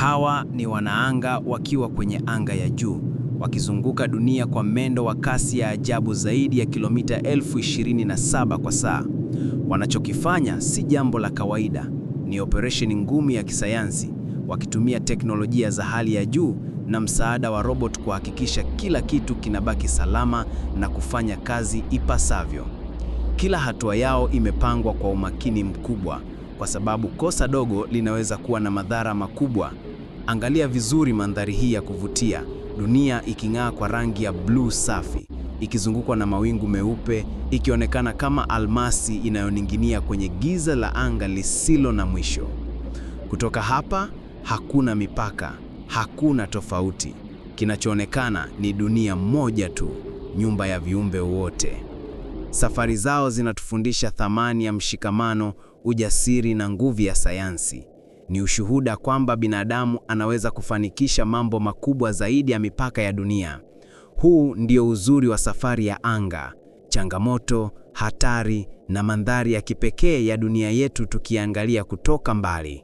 Hawa ni wanaanga wakiwa kwenye anga ya juu, wakizunguka dunia kwa mwendo wa kasi ya ajabu zaidi ya kilomita 27,000 kwa saa. Wanachokifanya si jambo la kawaida, ni operesheni ngumu ya kisayansi, wakitumia teknolojia za hali ya juu na msaada wa robot kuhakikisha kila kitu kinabaki salama na kufanya kazi ipasavyo. Kila hatua yao imepangwa kwa umakini mkubwa, kwa sababu kosa dogo linaweza kuwa na madhara makubwa. Angalia vizuri mandhari hii ya kuvutia, dunia iking'aa kwa rangi ya bluu safi, ikizungukwa na mawingu meupe, ikionekana kama almasi inayoning'inia kwenye giza la anga lisilo na mwisho. Kutoka hapa, hakuna mipaka, hakuna tofauti. Kinachoonekana ni dunia moja tu, nyumba ya viumbe wote. Safari zao zinatufundisha thamani ya mshikamano, ujasiri na nguvu ya sayansi. Ni ushuhuda kwamba binadamu anaweza kufanikisha mambo makubwa zaidi ya mipaka ya dunia. Huu ndio uzuri wa safari ya anga, changamoto, hatari na mandhari ya kipekee ya dunia yetu tukiangalia kutoka mbali.